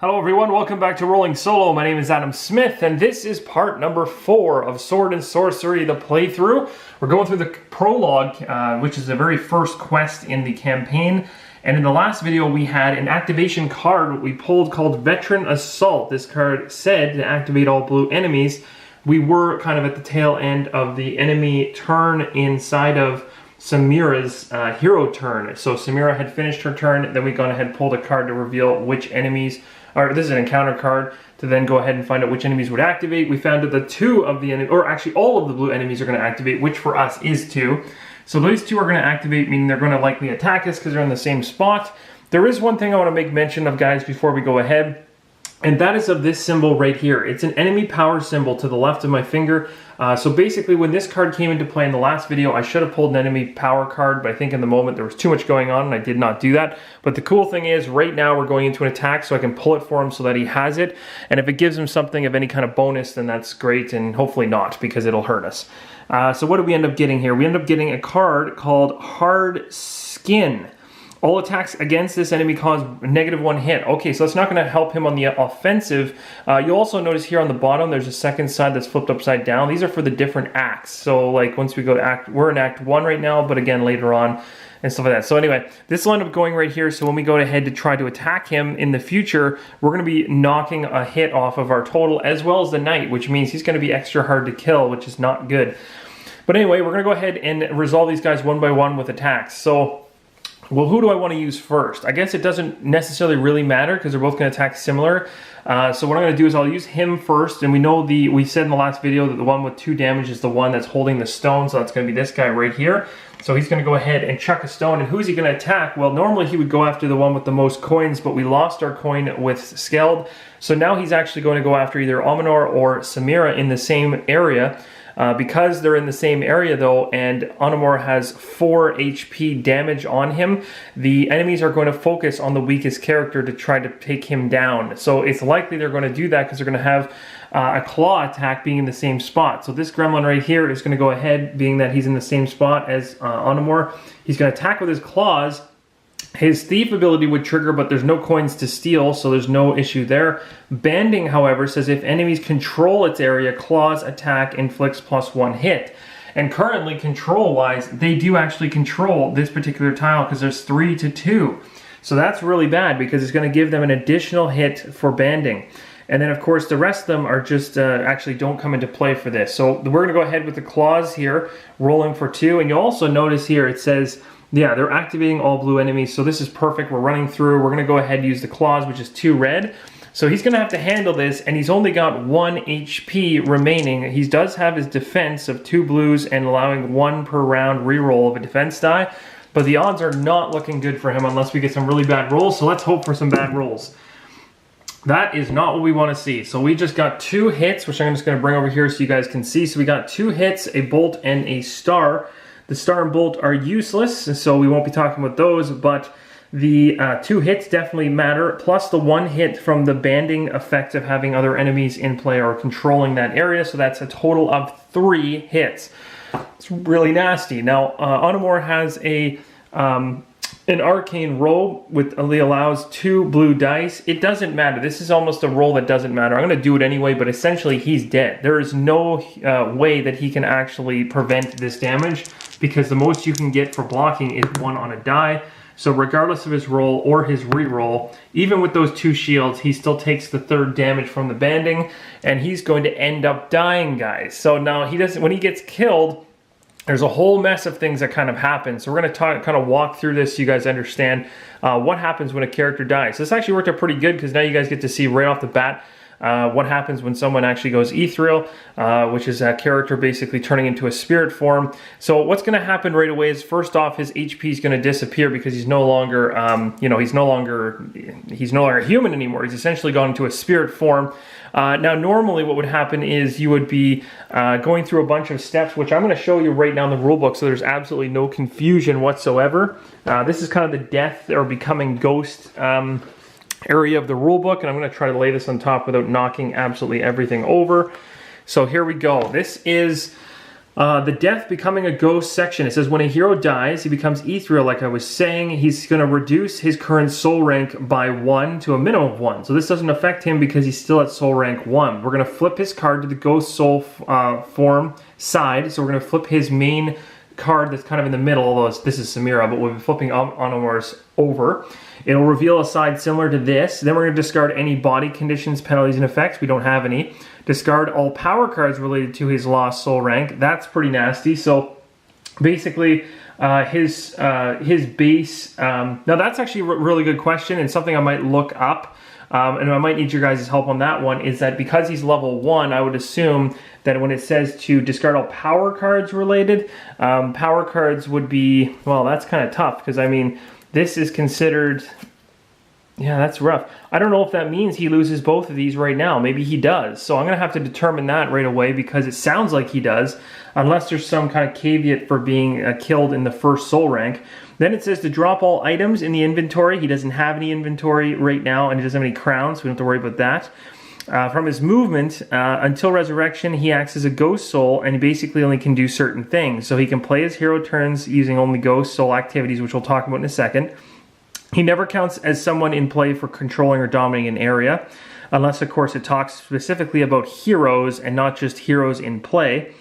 Hello everyone, welcome back to Rolling Solo. My name is Adam Smith, and this is part number 4 of Sword and Sorcery, the playthrough. We're going through the prologue, which is the very first quest in the campaign. And in the last video, we had an activation card we pulled called Veteran Assault. This card said to activate all blue enemies. We were kind of at the tail end of the enemy turn inside of Samira's hero turn. So Samira had finished her turn, then we gone ahead and pulled a card to reveal which enemies, or this is an encounter card, to then go ahead and find out which enemies would activate. We found that two of the enemies, or actually all of the blue enemies are going to activate, which for us is 2. So those 2 are going to activate, meaning they're going to likely attack us because they're in the same spot. There is one thing I want to make mention of, guys, before we go ahead, and that is of this symbol right here. It's an enemy power symbol to the left of my finger. So basically, when this card came into play in the last video, I should have pulled an enemy power card, but I think in the moment there was too much going on and I did not do that. But the cool thing is, right now we're going into an attack, so I can pull it for him so that he has it. And if it gives him something of any kind of bonus, then that's great, and hopefully not, because it'll hurt us. So what do we end up getting here? We end up getting a card called Hard Skin. All attacks against this enemy cause -1 hit. Okay, so that's not going to help him on the offensive. You'll also notice here on the bottom, there's a second side that's flipped upside down. These are for the different acts. So like once we go to act, we're in act 1 right now, but again later on and stuff like that. So anyway, this will end up going right here. So when we go ahead to try to attack him in the future, we're going to be knocking a hit off of our total as well as the knight, which means he's going to be extra hard to kill, which is not good. But anyway, we're going to go ahead and resolve these guys one by one with attacks. So, well, who do I want to use first? I guess it doesn't necessarily really matter because they're both going to attack similar. So what I'm going to do is I'll use him first. And we know we said in the last video that the one with 2 damage is the one that's holding the stone. So that's going to be this guy right here. So he's going to go ahead and chuck a stone. And who's he going to attack? Well, normally he would go after the one with the most coins, but we lost our coin with Skald. So now he's actually going to go after either Amanor or Samira in the same area. Because they're in the same area though, and Anamor has 4 HP damage on him, the enemies are going to focus on the weakest character to try to take him down. So it's likely they're going to do that because they're going to have a claw attack being in the same spot. So this gremlin right here is going to go ahead, being that he's in the same spot as Anamor, he's going to attack with his claws. His thief ability would trigger, but there's no coins to steal, so there's no issue there. Banding, however, says if enemies control its area, claws attack inflicts +1 hit. And currently, control-wise, they do actually control this particular tile because there's 3 to 2. So that's really bad because it's going to give them an additional hit for banding. And then, of course, the rest of them are just actually don't come into play for this. So we're going to go ahead with the claws here, rolling for 2. And you'll also notice here it says, yeah, they're activating all blue enemies, so this is perfect. We're running through. We're going to go ahead and use the claws, which is 2 red. So he's going to have to handle this, and he's only got 1 HP remaining. He does have his defense of 2 blues and allowing 1 per round reroll of a defense die, but the odds are not looking good for him unless we get some really bad rolls, so let's hope for some bad rolls. That is not what we want to see. So we just got 2 hits, which I'm just going to bring over here so you guys can see. So we got 2 hits, a bolt, and a star. The star and bolt are useless, so we won't be talking about those, but the 2 hits definitely matter, plus the 1 hit from the banding effect of having other enemies in play or controlling that area, so that's a total of 3 hits. It's really nasty. Now, Anamor has an arcane roll with allows 2 blue dice. It doesn't matter. This is almost a roll that doesn't matter. I'm going to do it anyway, but essentially he's dead. There is no way that he can actually prevent this damage because the most you can get for blocking is 1 on a die. So regardless of his roll or his reroll, even with those 2 shields, he still takes the 3rd damage from the banding, and he's going to end up dying, guys. So now he doesn't. When he gets killed, there's a whole mess of things that kind of happen. So we're going to kind of walk through this so you guys understand what happens when a character dies. So this actually worked out pretty good because now you guys get to see right off the bat what happens when someone actually goes ethereal, which is a character basically turning into a spirit form. So what's going to happen right away is, first off, his HP is going to disappear because he's no longer, he's no longer human anymore. He's essentially gone into a spirit form. Now, normally what would happen is you would be going through a bunch of steps, which I'm going to show you right now in the rulebook, so there's absolutely no confusion whatsoever. This is kind of the death or becoming ghost area of the rulebook, and I'm going to try to lay this on top without knocking absolutely everything over. So here we go. This is The death becoming a ghost section. It says when a hero dies, he becomes ethereal. Like I was saying, he's going to reduce his current soul rank by 1 to a minimum of 1. So this doesn't affect him because he's still at soul rank 1. We're going to flip his card to the ghost soul form side. So we're going to flip his main card that's kind of in the middle, although this is Samira, but we'll be flipping Onomor's over. It'll reveal a side similar to this. Then we're going to discard any body conditions, penalties, and effects. We don't have any. Discard all power cards related to his lost soul rank. That's pretty nasty. So basically, his base... now that's actually a really good question and something I might look up. And I might need your guys' help on that one, is that because he's level 1, I would assume that when it says to discard all power cards related, power cards would be... Well, that's kind of tough because, I mean, this is considered... Yeah, that's rough. I don't know if that means he loses both of these right now. Maybe he does. So I'm going to have to determine that right away because it sounds like he does, unless there's some kind of caveat for being killed in the first soul rank. Then it says to drop all items in the inventory. He doesn't have any inventory right now, and he doesn't have any crowns, so we don't have to worry about that. From his movement, until resurrection, he acts as a ghost soul, and he basically only can do certain things. So he can play his hero turns using only ghost soul activities, which we'll talk about in a second. He never counts as someone in play for controlling or dominating an area, unless, of course, it talks specifically about heroes and not just heroes in play.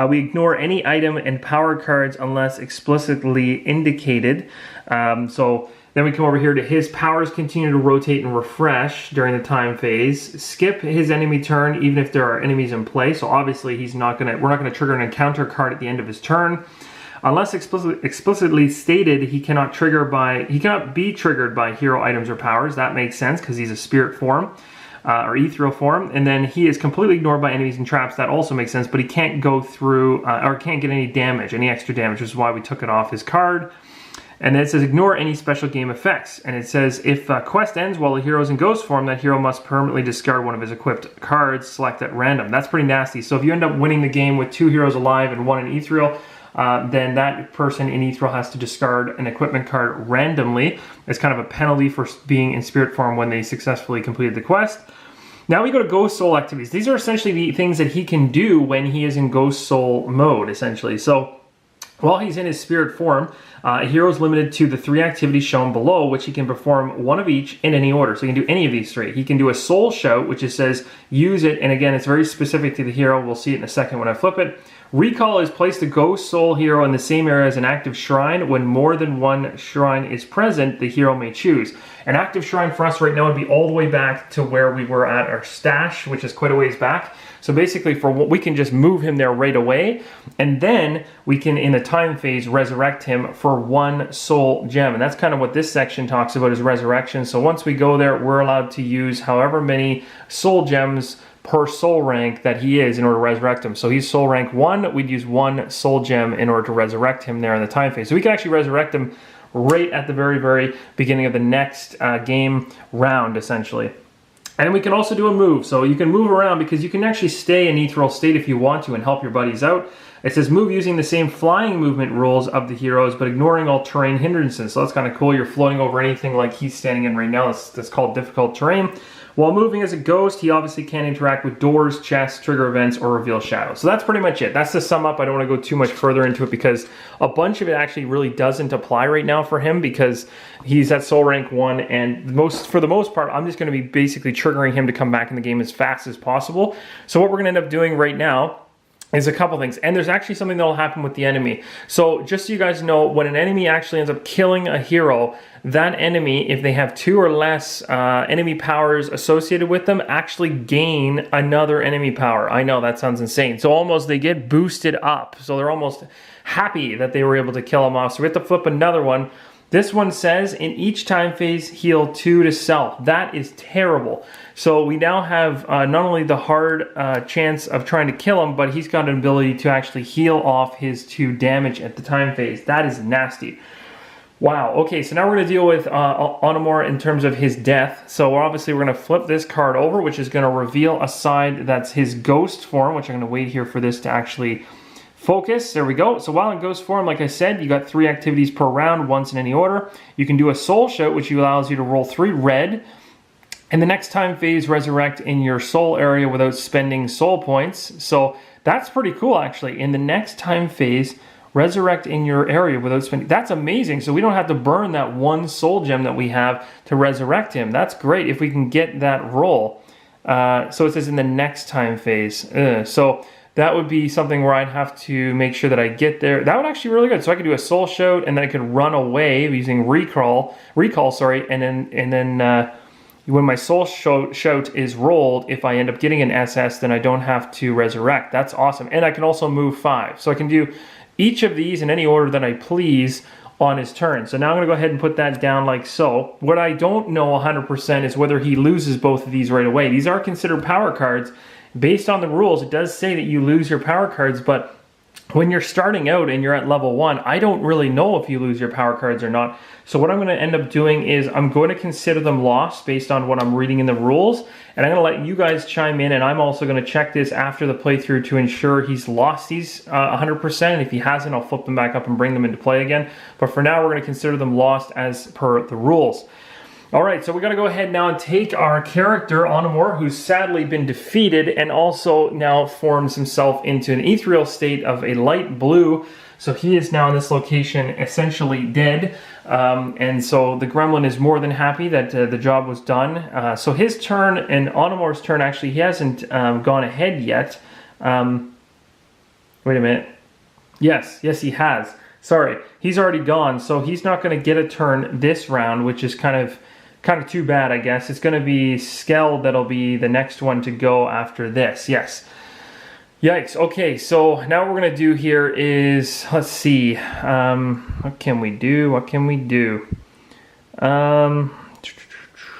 We ignore any item and power cards unless explicitly indicated. So then we come over here to his powers continue to rotate and refresh during the time phase. Skip his enemy turn even if there are enemies in play. So obviously we're not going to trigger an encounter card at the end of his turn. Unless explicitly stated, he cannot be triggered by hero items or powers. That makes sense because he's a spirit form or ethereal form. And then he is completely ignored by enemies and traps. That also makes sense, but he can't go through or can't get any damage, any extra damage, which is why we took it off his card. And then it says ignore any special game effects. And it says if a quest ends while the hero is in ghost form, that hero must permanently discard one of his equipped cards, select at random. That's pretty nasty. So if you end up winning the game with 2 heroes alive and 1 in ethereal, then that person in ethereal has to discard an equipment card randomly. It's kind of a penalty for being in spirit form when they successfully completed the quest. Now we go to Ghost Soul activities. These are essentially the things that he can do when he is in Ghost Soul mode, essentially. So while he's in his spirit form, a hero is limited to the 3 activities shown below, which he can perform 1 of each in any order. So he can do any of these 3. He can do a Soul Shout, which just says use it, and again, it's very specific to the hero. We'll see it in a second when I flip it. Recall is place the Ghost Soul hero in the same area as an active shrine. When more than 1 shrine is present, the hero may choose. An active shrine for us right now would be all the way back to where we were at our stash, which is quite a ways back. So basically, we can just move him there right away, and then we can, in the time phase, resurrect him for 1 soul gem. And that's kind of what this section talks about, is resurrection. So once we go there, we're allowed to use however many soul gems per soul rank that he is in order to resurrect him. So he's soul rank 1, we'd use 1 soul gem in order to resurrect him there in the time phase. So we can actually resurrect him right at the very, very beginning of the next game round, essentially. And we can also do a move. So you can move around because you can actually stay in ethereal state if you want to and help your buddies out. It says move using the same flying movement rules of the heroes, but ignoring all terrain hindrances. So that's kind of cool. You're floating over anything like he's standing in right now. That's called difficult terrain. While moving as a ghost, he obviously can't interact with doors, chests, trigger events, or reveal shadows. So that's pretty much it. That's the sum up. I don't want to go too much further into it because a bunch of it actually really doesn't apply right now for him because he's at soul rank 1, and for the most part, I'm just going to be basically triggering him to come back in the game as fast as possible. So what we're going to end up doing right now is a couple things, and there's actually something that will happen with the enemy. So just so you guys know, when an enemy actually ends up killing a hero, that enemy, if they have 2 or less enemy powers associated with them, actually gain another enemy power. I know that sounds insane. So almost they get boosted up. So they're almost happy that they were able to kill him off. So we have to flip another one. This one says, in each time phase, heal 2 to self. That is terrible. So we now have not only the hard chance of trying to kill him, but he's got an ability to actually heal off his 2 damage at the time phase. That is nasty. Wow, okay, so now we're going to deal with Onomor in terms of his death. So obviously we're going to flip this card over, which is going to reveal a side that's his ghost form, which I'm going to wait here for this to actually focus. There we go. So while in ghost form, like I said, you got 3 activities per round, once in any order. You can do a soul shout, which allows you to roll 3 red, In the next time phase, resurrect in your soul area without spending soul points. So that's pretty cool, actually. In the next time phase, resurrect in your area without spending. That's amazing. So we don't have to burn that one soul gem that we have to resurrect him. That's great if we can get that roll. So it says in the next time phase. So that would be something where I'd have to make sure that I get there. That would actually be really good. So I could do a soul shout, and then I could run away using recall, sorry, and then when my soul shout is rolled, if I end up getting an SS, then I don't have to resurrect. That's awesome. And I can also move 5. So I can do each of these in any order that I please on his turn. So now I'm going to go ahead and put that down like so. What I don't know 100% is whether he loses both of these right away. These are considered power cards. Based on the rules, it does say that you lose your power cards, but when you're starting out and you're at level 1, I don't really know if you lose your power cards or not. So what I'm going to end up doing is I'm going to consider them lost based on what I'm reading in the rules, and I'm going to let you guys chime in, and I'm also going to check this after the playthrough to ensure he's lost these 100%, and if he hasn't, I'll flip them back up and bring them into play again. But for now, we're going to consider them lost as per the rules. Alright, so we got to go ahead now and take our character, Onamor, who's sadly been defeated and also now forms himself into an ethereal state of a light blue. So he is now in this location essentially dead. And so the gremlin is more than happy that the job was done. So his turn and Onamor's turn, actually, he hasn't gone ahead yet. Wait a minute. Yes, he has. Sorry, he's already gone, so he's not going to get a turn this round, which is kind of too bad, I guess. It's going to be Skald that'll be the next one to go after this. Yes. Yikes. Okay, so now what we're going to do here is, let's see. What can we do?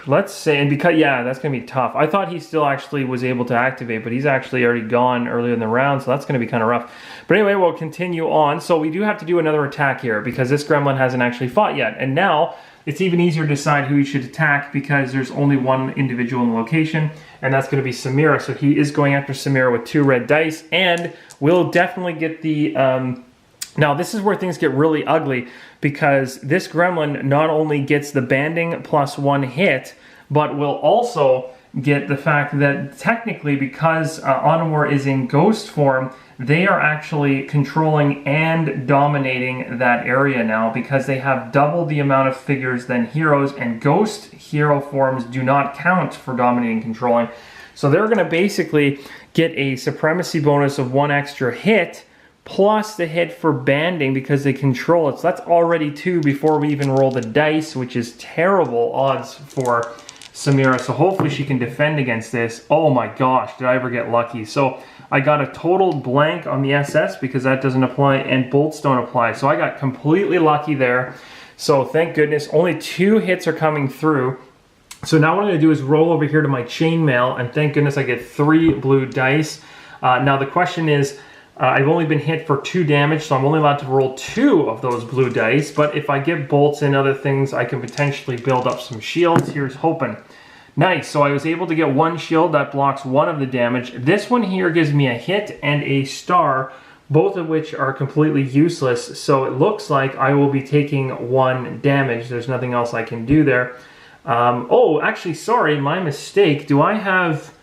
Let's say, and because, yeah, that's going to be tough. I thought he still actually was able to activate, but he's actually already gone earlier in the round, so that's going to be kind of rough. But anyway, we'll continue on. So we do have to do another attack here because this gremlin hasn't actually fought yet. And now it's even easier to decide who you should attack because there's only one individual in the location, and that's going to be Samira. So he is going after Samira with 2 red dice, and we'll definitely get the... Now, this is where things get really ugly because this gremlin not only gets the banding plus 1 hit, but will also get the fact that technically, because Onamor is in ghost form, they are actually controlling and dominating that area now because they have double the amount of figures than heroes, and ghost hero forms do not count for dominating and controlling. So they're going to basically get a supremacy bonus of 1 extra hit plus the hit for banding because they control it. So that's already 2 before we even roll the dice, which is terrible odds for Samira. So hopefully she can defend against this. Oh my gosh, did I ever get lucky. So I got a total blank on the SS because that doesn't apply, and bolts don't apply. So I got completely lucky there. So thank goodness, only 2 hits are coming through. So now what I'm going to do is roll over here to my chainmail, and thank goodness I get 3 blue dice. Now the question is, I've only been hit for 2 damage, so I'm only allowed to roll 2 of those blue dice, but if I get bolts and other things, I can potentially build up some shields. Here's hoping. Nice, so I was able to get 1 shield that blocks 1 of the damage. This one here gives me a hit and a star, both of which are completely useless, so it looks like I will be taking 1 damage. There's nothing else I can do there. Oh, actually, sorry, my mistake. Do I have...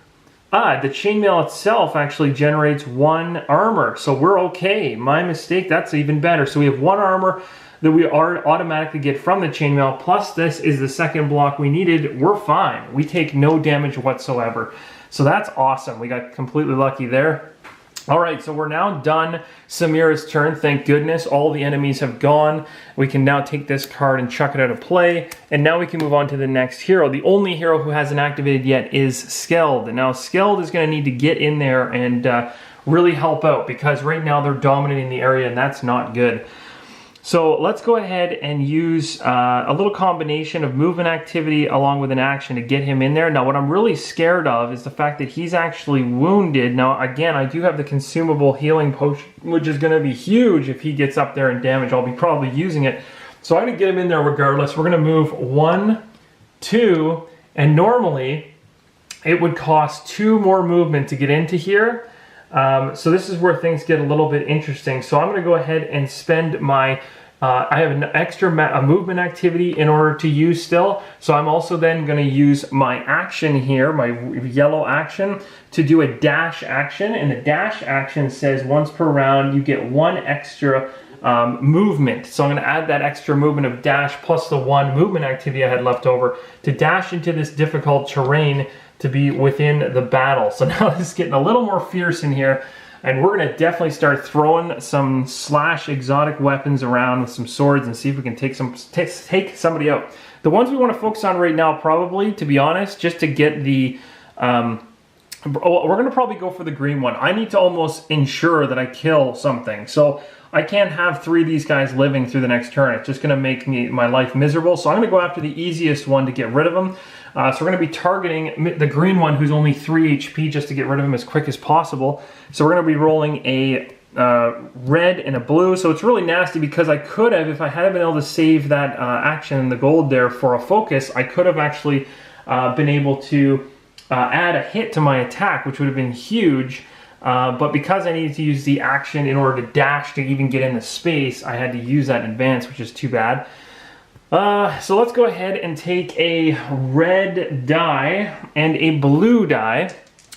the chainmail itself actually generates 1 armor, so we're okay. My mistake, that's even better. So we have 1 armor that we automatically get from the chainmail, plus this is the second block we needed. We're fine. We take no damage whatsoever. So that's awesome. We got completely lucky there. Alright, so we're now done Samira's turn, thank goodness. All the enemies have gone. We can now take this card and chuck it out of play. And now we can move on to the next hero. The only hero who hasn't activated yet is Skald. Now Skald is going to need to get in there and really help out because right now they're dominating the area and that's not good. So let's go ahead and use a little combination of movement activity along with an action to get him in there. Now what I'm really scared of is the fact that he's actually wounded. Now again, I do have the consumable healing potion, which is going to be huge if he gets up there and damage. I'll be probably using it. So I'm going to get him in there regardless. We're going to move 1, 2, and normally it would cost 2 more movement to get into here. So this is where things get a little bit interesting. So I'm going to go ahead and spend my I have an extra movement activity in order to use still. So I'm also then going to use my action here, my yellow action, to do a dash action. And the dash action says once per round you get 1 extra movement. So I'm going to add that extra movement of dash plus the 1 movement activity I had left over to dash into this difficult terrain to be within the battle. So now this is getting a little more fierce in here. And we're going to definitely start throwing some slash exotic weapons around with some swords and see if we can take somebody out. The ones we want to focus on right now, probably, to be honest, just to get the... we're going to probably go for the green one. I need to almost ensure that I kill something. So I can't have 3 of these guys living through the next turn. It's just going to make my life miserable. So I'm going to go after the easiest one to get rid of them. So we're going to be targeting the green one who's only 3 HP just to get rid of him as quick as possible. So we're going to be rolling a red and a blue. So it's really nasty because I could have, if I hadn't been able to save that action and the gold there for a focus, I could have actually been able to add a hit to my attack, which would have been huge. But because I needed to use the action in order to dash to even get in the space, I had to use that in advance, which is too bad. So let's go ahead and take a red die and a blue die.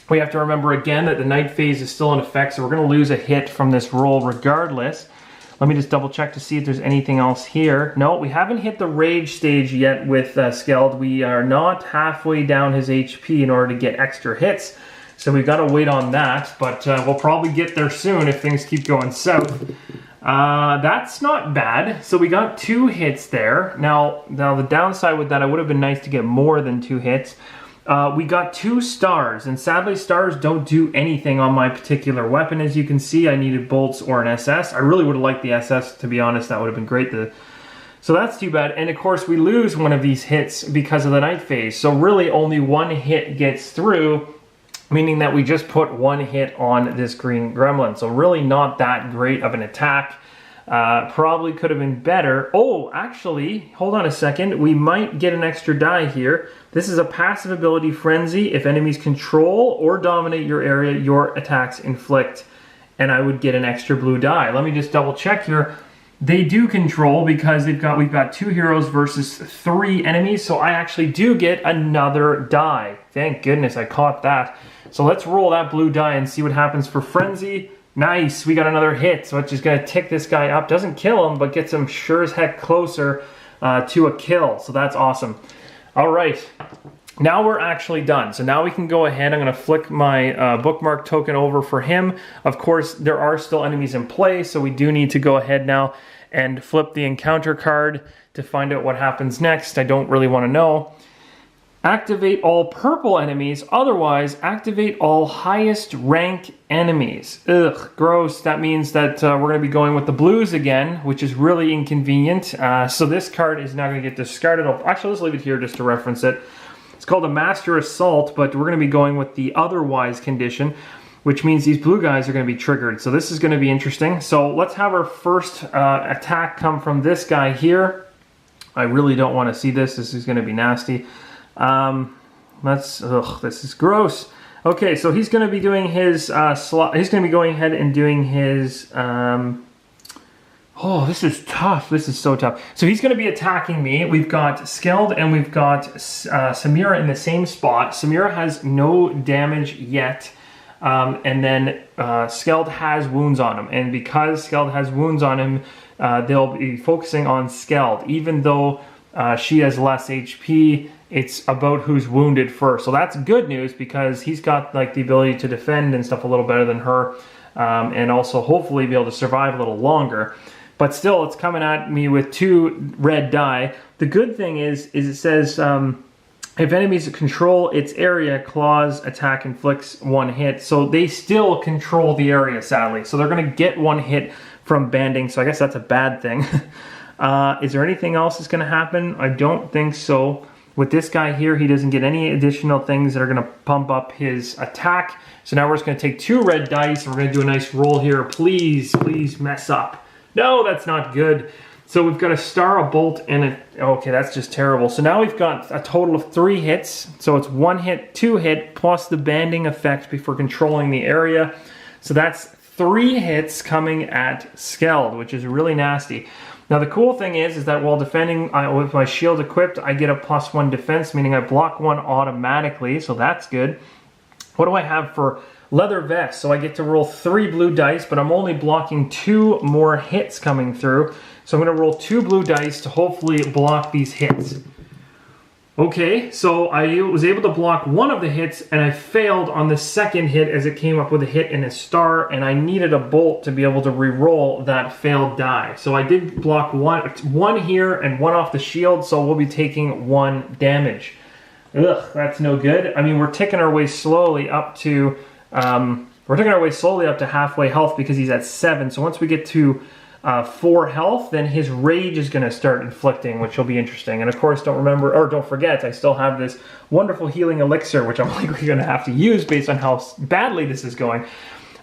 We have to remember again that the night phase is still in effect, so we're going to lose a hit from this roll regardless. Let me just double check to see if there's anything else here. No, we haven't hit the rage stage yet with Skald. We are not halfway down his HP in order to get extra hits. So we've got to wait on that, but we'll probably get there soon if things keep going south. That's not bad. So we got 2 hits there. Now the downside with that, it would have been nice to get more than 2 hits. We got 2 stars, and sadly stars don't do anything on my particular weapon. As you can see, I needed bolts or an SS. I really would have liked the SS, to be honest. That would have been great. So that's too bad. And of course we lose one of these hits because of the night phase. So really only 1 hit gets through, meaning that we just put 1 hit on this green gremlin. So really not that great of an attack. Probably could have been better. Oh, actually, hold on a second. We might get an extra die here. This is a passive ability, Frenzy. If enemies control or dominate your area, your attacks inflict. And I would get an extra blue die. Let me just double check here. They do control because we've got 2 heroes versus 3 enemies. So I actually do get another die. Thank goodness I caught that. So let's roll that blue die and see what happens for Frenzy. Nice, we got another hit, so it's just going to tick this guy up. Doesn't kill him, but gets him sure as heck closer to a kill. So that's awesome. All right, now we're actually done. So now we can go ahead. I'm going to flick my bookmark token over for him. Of course, there are still enemies in play, so we do need to go ahead now and flip the encounter card to find out what happens next. I don't really want to know. Activate all purple enemies, otherwise activate all highest rank enemies. Ugh, gross. That means that we're going to be going with the blues again, which is really inconvenient. So this card is now going to get discarded. Actually, let's leave it here just to reference it. It's called a Master Assault, but we're going to be going with the otherwise condition, which means these blue guys are going to be triggered. So this is going to be interesting. So let's have our first attack come from this guy here. I really don't want to see this. This is going to be nasty. This is gross. Okay, so he's going to be doing his he's going to be going ahead and doing his oh, this is tough. This is so tough. So he's going to be attacking me. We've got Skald and we've got Samira in the same spot. Samira has no damage yet. And then Skald has wounds on him. And because Skald has wounds on him, they'll be focusing on Skald. Even though she has less HP, it's about who's wounded first. So that's good news because he's got like the ability to defend and stuff a little better than her. And also hopefully be able to survive a little longer. But still, it's coming at me with 2 red die. The good thing is it says... if enemies control its area, claws attack inflicts 1 hit. So they still control the area, sadly. So they're going to get 1 hit from banding. So I guess that's a bad thing. Is there anything else that's going to happen? I don't think so. With this guy here, he doesn't get any additional things that are going to pump up his attack. So now we're just going to take 2 red dice. And we're going to do a nice roll here. Please, please mess up. No, that's not good. So we've got a star, a bolt, and a... Okay, that's just terrible. So now we've got a total of 3 hits. So it's 1 hit, 2 hit, plus the banding effect before controlling the area. So that's 3 hits coming at Skald, which is really nasty. Now the cool thing is that while defending with my shield equipped, I get a +1 defense, meaning I block 1 automatically, so that's good. What do I have for leather vest? So I get to roll 3 blue dice, but I'm only blocking 2 more hits coming through. So I'm going to roll 2 blue dice to hopefully block these hits. Okay, so I was able to block 1 of the hits, and I failed on the second hit as it came up with a hit and a star, and I needed a bolt to be able to re-roll that failed die. So I did block one here and 1 off the shield, so we'll be taking 1 damage. Ugh, that's no good. I mean, we're taking our way slowly up to halfway health because he's at 7. So once we get to 4 health, then his rage is going to start inflicting, which will be interesting. And of course, don't forget, I still have this wonderful healing elixir, which I'm likely going to have to use based on how badly this is going.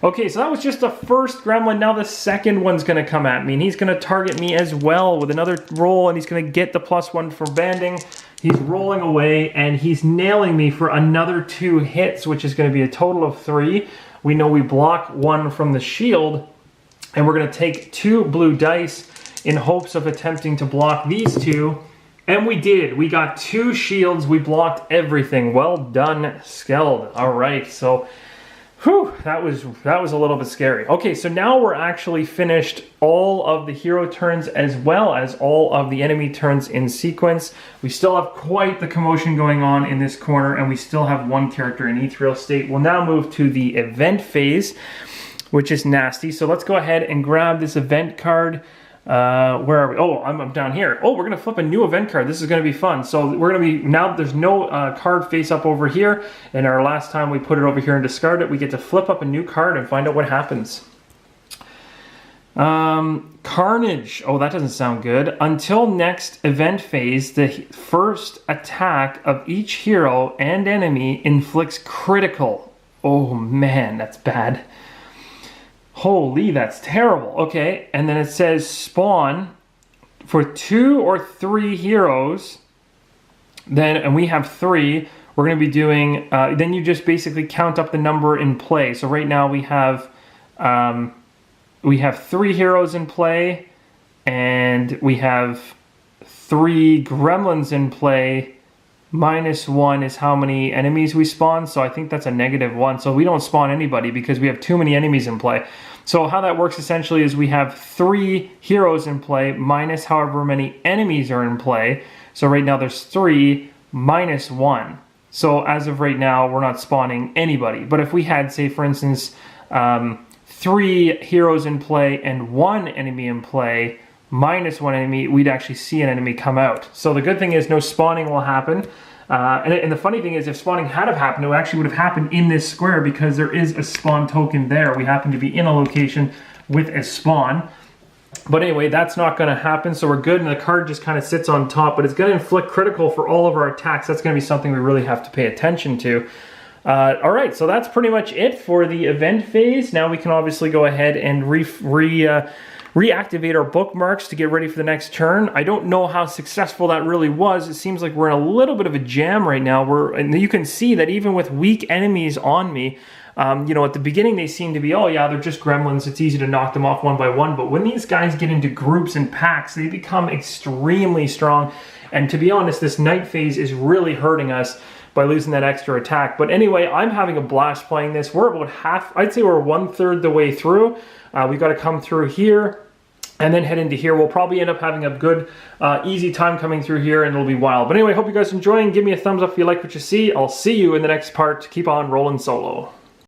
Okay, so that was just the first gremlin. Now the second one's going to come at me, and he's going to target me as well with another roll, and he's going to get the +1 for banding. He's rolling away, and he's nailing me for another 2 hits, which is going to be a total of 3. We know we block 1 from the shield, and we're going to take 2 blue dice in hopes of attempting to block these 2. And we did. We got 2 shields. We blocked everything. Well done, Skald. All right, so whew, that was a little bit scary. Okay, so now we're actually finished all of the hero turns as well as all of the enemy turns in sequence. We still have quite the commotion going on in this corner, and we still have 1 character in ethereal state. We'll now move to the event phase, which is nasty. So let's go ahead and grab this event card. Where are we? Oh, I'm down here. Oh, we're going to flip a new event card. This is going to be fun. So we're going to be, now there's no card face up over here. And our last time we put it over here and discard it, we get to flip up a new card and find out what happens. Carnage. Oh, that doesn't sound good. Until next event phase, the first attack of each hero and enemy inflicts critical. Oh man, that's bad. Holy, that's terrible. Okay, and then it says spawn for 2 or 3 heroes. Then, and we have 3. We're going to be doing. Then you just basically count up the number in play. So right now we have 3 heroes in play, and we have 3 gremlins in play. -1 is how many enemies we spawn, so I think that's a -1. So we don't spawn anybody because we have too many enemies in play. So how that works essentially is we have 3 heroes in play minus however many enemies are in play. So right now there's 3 -1. So as of right now, we're not spawning anybody. But if we had, say for instance, 3 heroes in play and 1 enemy in play, -1 enemy, we'd actually see an enemy come out. So the good thing is no spawning will happen. And the funny thing is, if spawning had have happened, it actually would have happened in this square because there is a spawn token there. We happen to be in a location with a spawn. But anyway, that's not going to happen, so we're good, and the card just kind of sits on top, but it's going to inflict critical for all of our attacks. That's going to be something we really have to pay attention to. All right, so that's pretty much it for the event phase. Now we can obviously go ahead and reactivate our bookmarks to get ready for the next turn. I don't know how successful that really was. It seems like we're in a little bit of a jam right now. And you can see that even with weak enemies on me, you know, at the beginning they seem to be, oh yeah, they're just gremlins. It's easy to knock them off one by one. But when these guys get into groups and packs, they become extremely strong. And to be honest, this night phase is really hurting us by losing that extra attack. But anyway, I'm having a blast playing this. We're about half, I'd say we're 1/3 the way through. We've got to come through here and then head into here. We'll probably end up having a good, easy time coming through here, and it'll be wild. But anyway, hope you guys are enjoying. Give me a thumbs up if you like what you see. I'll see you in the next part. Keep on rolling solo.